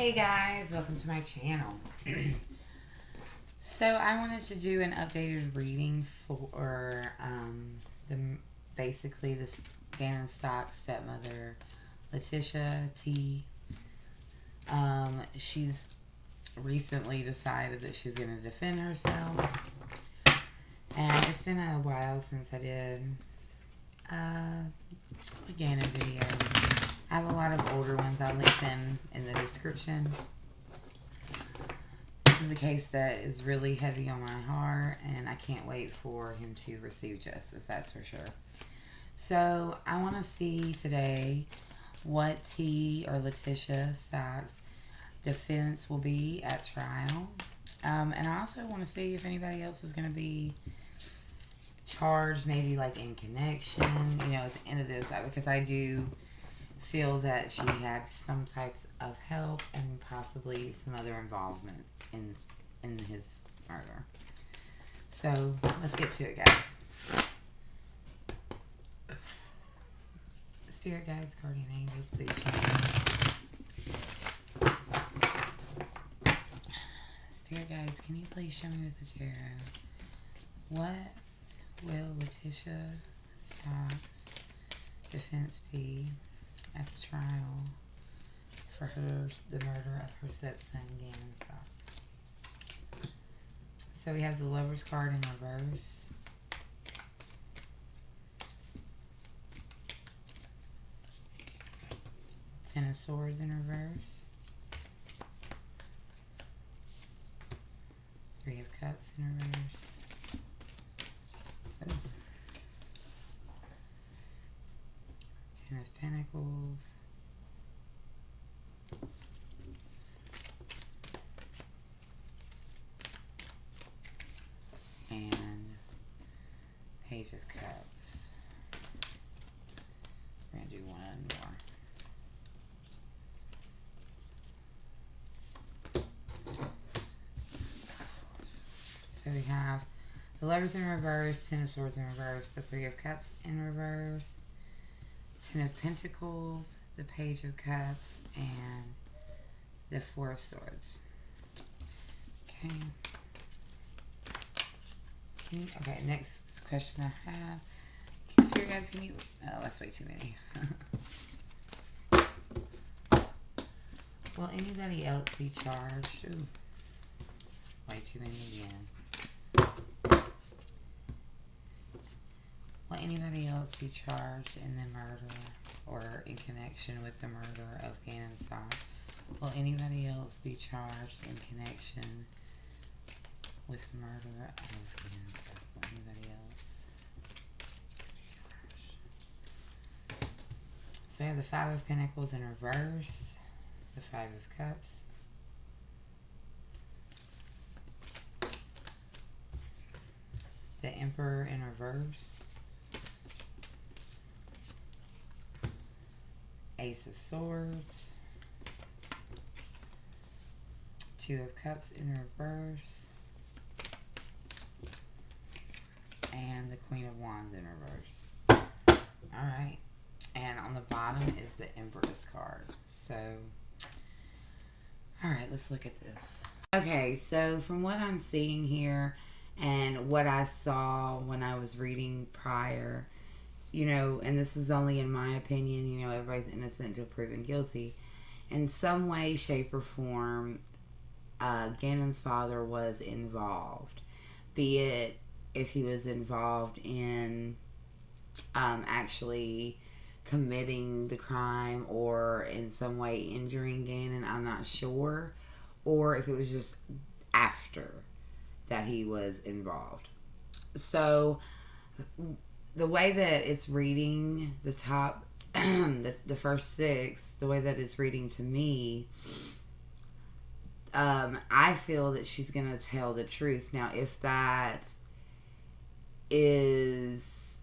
Hey guys, welcome to my channel. So I wanted to do an updated reading for the basically this Gannon Stauch stepmother, Letitia T. She's recently decided that she's going to defend herself, and it's been a while since I did a Gannon video. I have a lot of older ones. I'll link them in the description. This is a case that is really heavy on my heart, and I can't wait for him to receive justice, that's for sure. So I want to see today what T or Letitia Stauch's defense will be at trial. And I also want to see if anybody else is going to be charged, maybe like in connection, at the end of this, because I do feel that she had some types of help and possibly some other involvement in his murder. So let's get to it, guys. Spirit guides, guardian angels, please show me. Spirit guides, can you please show me with the tarot? What will Letitia Stauch's defense be at the trial for the murder of her stepson, Gannon Stauch? So we have the Lover's card in reverse. Ten of Swords in reverse. Three of Cups in reverse. Oh. Ten of Pentacles. And Page of Cups. We're going to do one more. So we have the Lovers in reverse, Ten of Swords in reverse, the Three of Cups in reverse, Ten of Pentacles, the Page of Cups, and the Four of Swords. Okay. Okay, next question I have. Spirit guides, can you... Oh, that's way too many. Will anybody else be charged? Ooh, way too many again. Will anybody else be charged in the murder or in connection with the murder of Gannon Stauch? Will anybody else be charged in connection with the murder of Gannon Stauch? Will anybody else? So we have the Five of Pentacles in reverse, the Five of Cups, the Emperor in reverse, Ace of Swords, Two of Cups in reverse, and the Queen of Wands in reverse. Alright. And on the bottom is the Empress card. So, alright, let's look at this. Okay, so from what I'm seeing here and what I saw when I was reading prior, and this is only in my opinion, everybody's innocent until proven guilty. In some way, shape, or form, Gannon's father was involved. Be it if he was involved in actually committing the crime or in some way injuring Gannon, I'm not sure. Or if it was just after that he was involved. So the way that it's reading the top, the first six, the way that it's reading to me, I feel that she's going to tell the truth. Now, if that is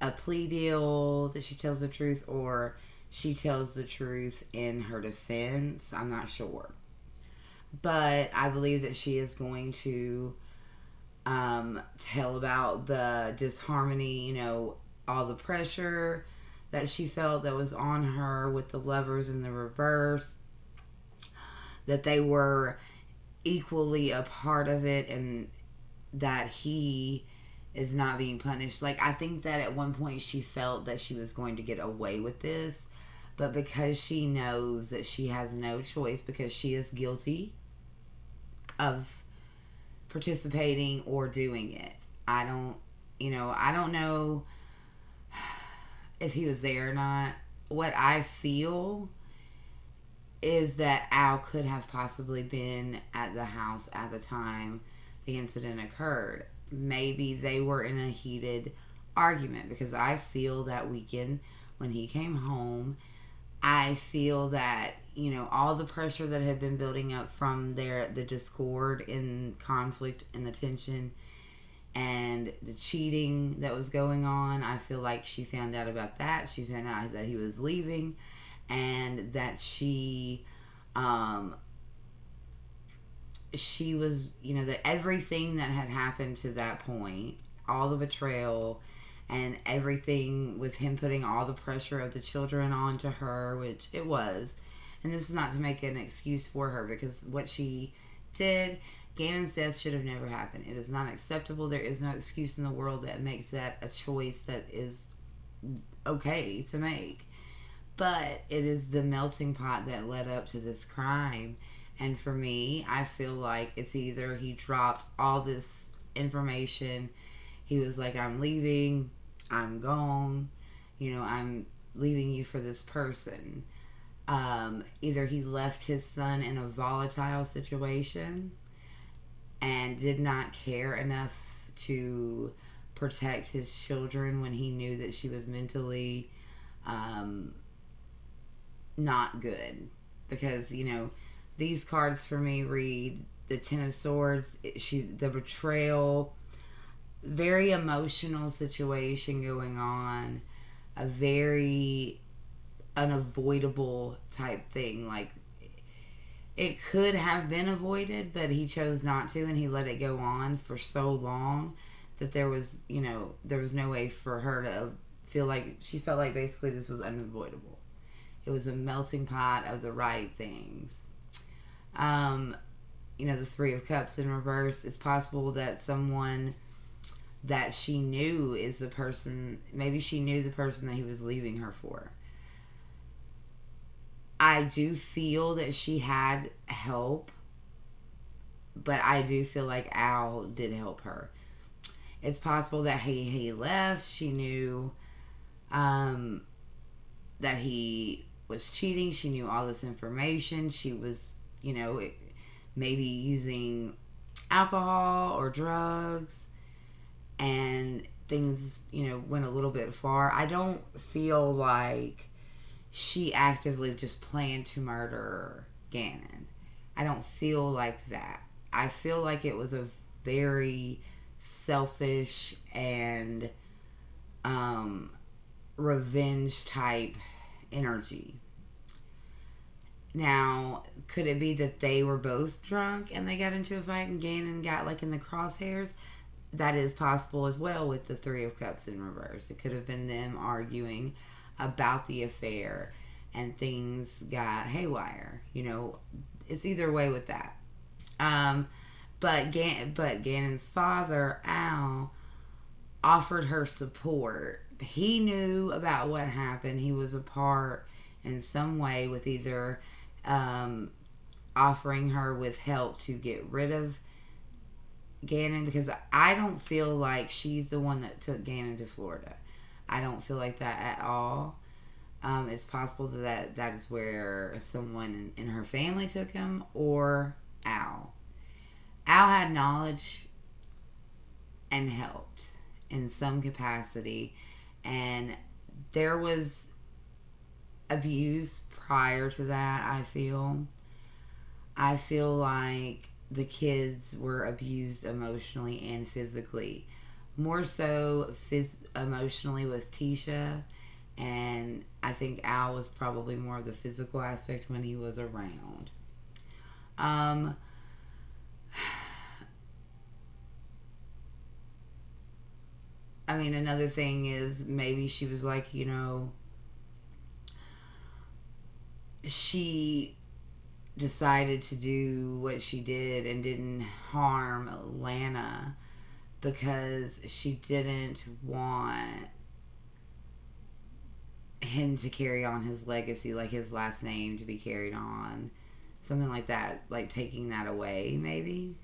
a plea deal that she tells the truth, or she tells the truth in her defense, I'm not sure. But I believe that she is going to tell about the disharmony, all the pressure that she felt that was on her with the lovers in the reverse, that they were equally a part of it, and that he is not being punished. Like, I think that at one point she felt that she was going to get away with this, but because she knows that she has no choice, because she is guilty of participating or doing it. I don't know if he was there or not. What I feel is that Al could have possibly been at the house at the time the incident occurred. Maybe they were in a heated argument, because I feel that weekend when he came home, I feel that, all the pressure that had been building up from the discord and conflict and the tension and the cheating that was going on, I feel like she found out about that. She found out that he was leaving, and that she was, that everything that had happened to that point, all the betrayal and everything with him putting all the pressure of the children onto her, which it was. And this is not to make an excuse for her, because what she did, Gannon's death should have never happened. It is not acceptable. There is no excuse in the world that makes that a choice that is okay to make. But it is the melting pot that led up to this crime. And for me, I feel like it's either he dropped all this information. He was like, I'm leaving. I'm gone. I'm leaving you for this person. Either he left his son in a volatile situation and did not care enough to protect his children when he knew that she was mentally not good. Because, these cards for me read the Ten of Swords, the betrayal, very emotional situation going on, a very unavoidable type thing. Like, it could have been avoided, but he chose not to, and he let it go on for so long that there was no way for her to feel like, she felt like basically this was unavoidable. It was a melting pot of the right things. The Three of Cups in reverse. It's possible that someone that she knew is the person, maybe she knew the person that he was leaving her for. I do feel that she had help, but I do feel like Al did help her. It's possible that he left. She knew that he was cheating. She knew all this information. She was, maybe using alcohol or drugs, and things, went a little bit far. I don't feel like she actively just planned to murder Gannon. I don't feel like that. I feel like it was a very selfish and revenge type energy. Now, could it be that they were both drunk and they got into a fight and Gannon got like in the crosshairs? That is possible as well with the Three of Cups in reverse. It could have been them arguing about the affair and things got haywire. It's either way with that. But Gannon's father, Al, offered her support. He knew about what happened. He was a part in some way with either offering her with help to get rid of Gannon, because I don't feel like she's the one that took Gannon to Florida. I don't feel like that at all. It's possible that is where someone in her family took him, or Al. Al had knowledge and helped in some capacity, and there was abuse prior to that. I feel like the kids were abused emotionally and physically, more so emotionally with Tisha, and I think Al was probably more of the physical aspect when he was around. Another thing is maybe she was like, she decided to do what she did and didn't harm Lana because she didn't want him to carry on his legacy, like his last name to be carried on. Something like that, like taking that away, maybe.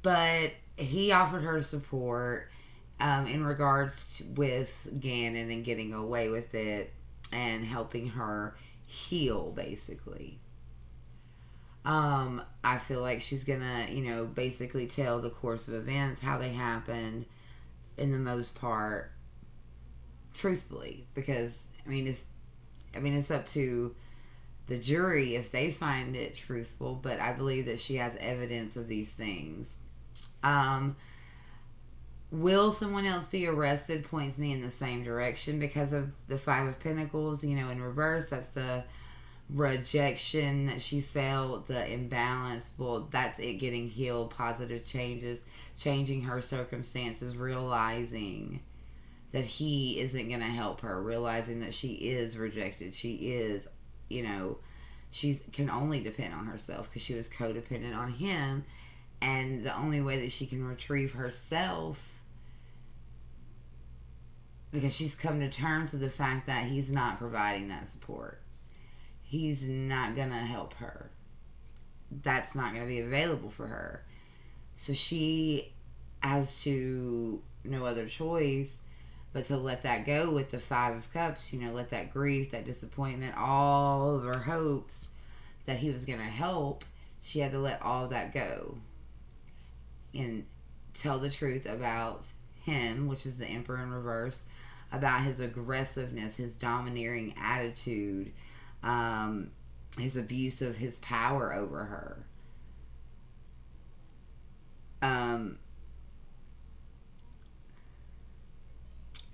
But he offered her support in regards to, with Gannon and getting away with it and helping her heal, basically. I feel like she's gonna, basically tell the course of events, how they happened, in the most part, truthfully. Because it's up to the jury if they find it truthful. But I believe that she has evidence of these things. Will someone else be arrested points me in the same direction because of the Five of Pentacles, in reverse. That's the rejection that she felt, the imbalance. Well, that's it getting healed, positive changes, changing her circumstances, realizing that he isn't going to help her, realizing that she is rejected. She is, she can only depend on herself because she was codependent on him. And the only way that she can retrieve herself, because she's come to terms with the fact that he's not providing that support. He's not going to help her. That's not going to be available for her. So she has to no other choice but to let that go with the Five of Cups. Let that grief, that disappointment, all of her hopes that he was going to help, she had to let all of that go and tell the truth about him, which is the Emperor in reverse, about his aggressiveness, his domineering attitude, his abuse of his power over her.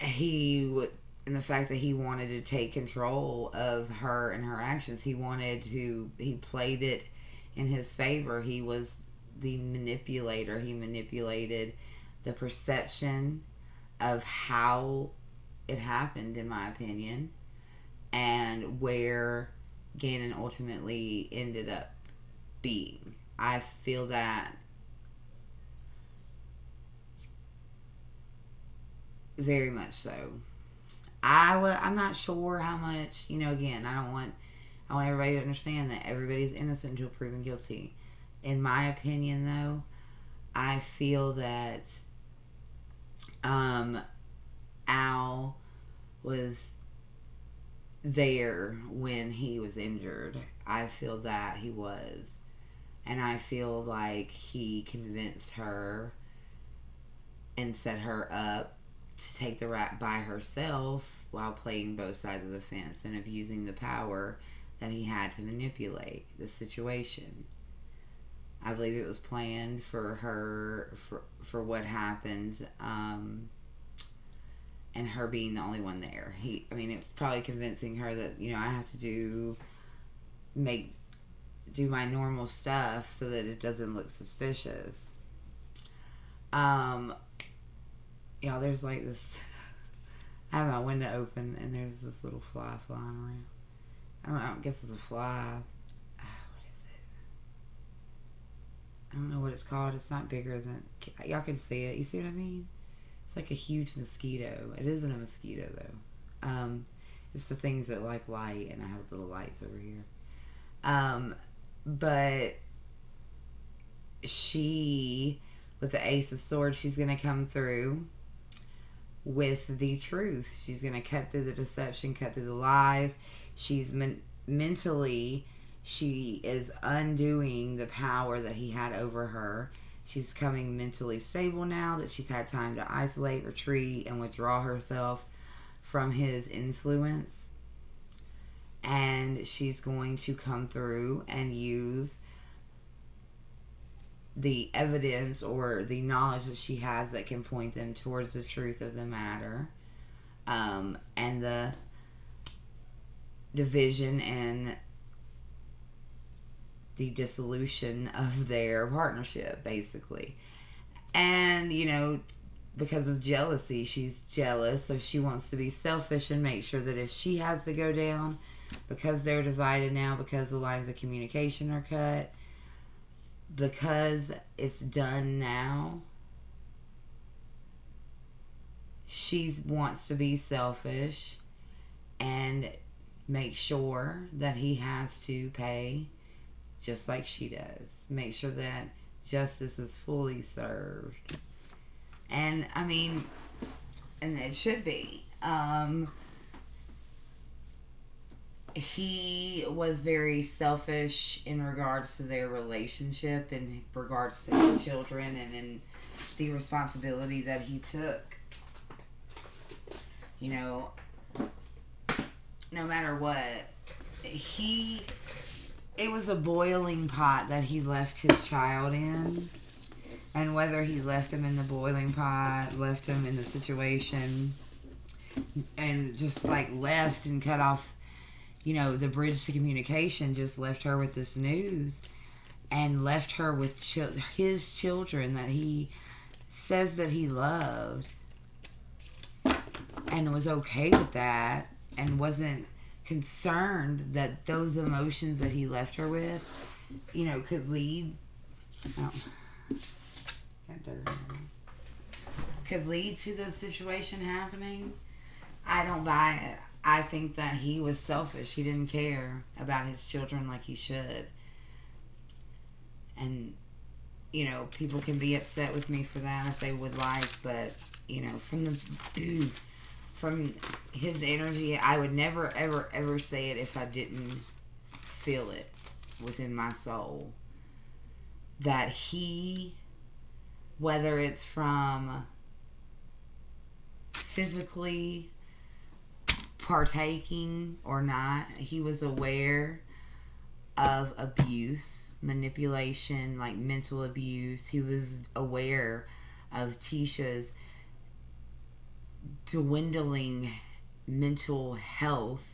He would, and the fact that he wanted to take control of her and her actions, he played it in his favor. He was the manipulator. He manipulated the perception of how it happened, in my opinion, and where Gannon ultimately ended up being. I feel that very much so. I'm not sure how much, again, I want everybody to understand that everybody's innocent until proven guilty. In my opinion, though, I feel that Al was there when he was injured. I feel that he was. And I feel like he convinced her and set her up to take the rap by herself while playing both sides of the fence and abusing the power that he had to manipulate the situation. I believe it was planned for her, for what happened, and her being the only one there. It's probably convincing her that, I have to do my normal stuff so that it doesn't look suspicious. Y'all, there's like this, I have my window open and there's this little fly flying around. I guess it's a fly. What is it? I don't know what it's called. It's not bigger than, y'all can see it. You see what I mean? It's like a huge mosquito. It isn't a mosquito though. It's the things that like light, and I have little lights over here. But she, with the Ace of Swords, she's going to come through with the truth. She's going to cut through the deception, cut through the lies. She's mentally, she is undoing the power that he had over her. She's coming mentally stable now that she's had time to isolate, retreat, and withdraw herself from his influence. And she's going to come through and use the evidence or the knowledge that she has that can point them towards the truth of the matter, and the division and the dissolution of their partnership, basically. And, because of jealousy, she's jealous, so she wants to be selfish and make sure that if she has to go down, because they're divided now, because the lines of communication are cut, because it's done now, she wants to be selfish and make sure that he has to pay just like she does. Make sure that justice is fully served. And I mean, and it should be. He was very selfish in regards to their relationship, in regards to his children, and in the responsibility that he took. You know, no matter what, it was a boiling pot that he left his child in. And whether he left him in the boiling pot, left him in the situation, and just like left and cut off, the bridge to communication, just left her with this news and left her with his children that he says that he loved, and was okay with that, and wasn't concerned that those emotions that he left her with, could lead to the situation happening. I don't buy it. I think that he was selfish. He didn't care about his children like he should. And, people can be upset with me for that if they would like, but, from his energy, I would never, ever, ever say it if I didn't feel it within my soul. That he, whether it's from physically partaking or not, he was aware of abuse, manipulation, like mental abuse. He was aware of Tisha's dwindling mental health.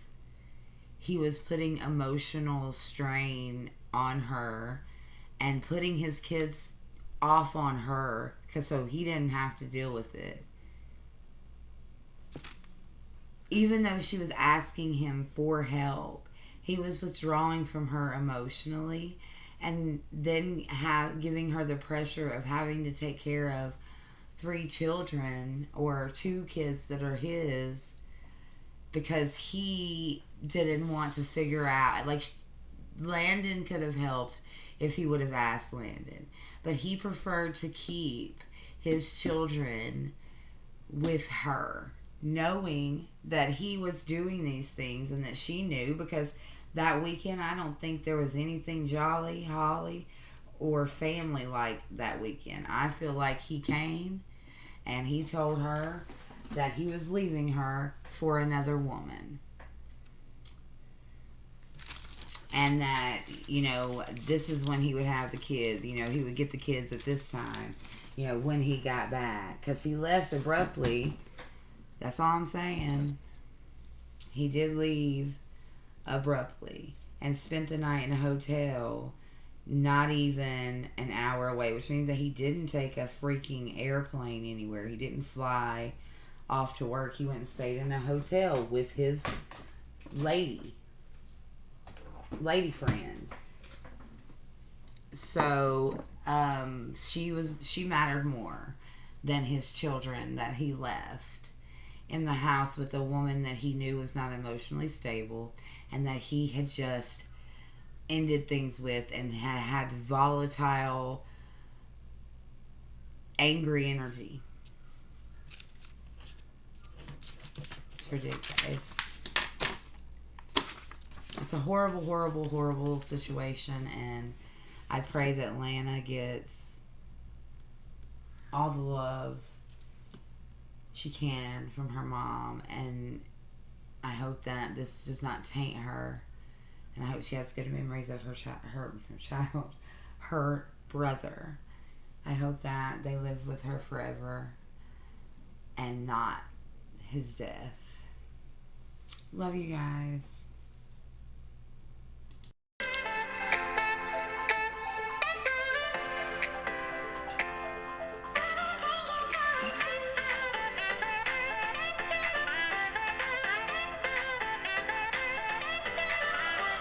He was putting emotional strain on her and putting his kids off on her, so he didn't have to deal with it. Even though she was asking him for help, he was withdrawing from her emotionally, and then giving her the pressure of having to take care of 3 children or 2 kids that are his, because he didn't want to figure out, like, Landon could have helped if he would have asked Landon, but he preferred to keep his children with her, knowing that he was doing these things, and that she knew, because that weekend I don't think there was anything jolly, holly, or family like that weekend. I feel like he came and he told her that he was leaving her for another woman. And that, this is when he would have the kids. He would get the kids at this time, when he got back. Because he left abruptly. That's all I'm saying. He did leave abruptly and spent the night in a hotel not even an hour away, which means that he didn't take a freaking airplane anywhere. He didn't fly off to work. He went and stayed in a hotel with his lady friend. So she mattered more than his children that he left in the house with a woman that he knew was not emotionally stable, and that he had just ended things with, and had volatile, angry energy. It's ridiculous. It's a horrible, horrible, horrible situation, and I pray that Lana gets all the love she can from her mom, and I hope that this does not taint her, and I hope she has good memories of her brother. I hope that they live with her forever and not his death. Love you guys.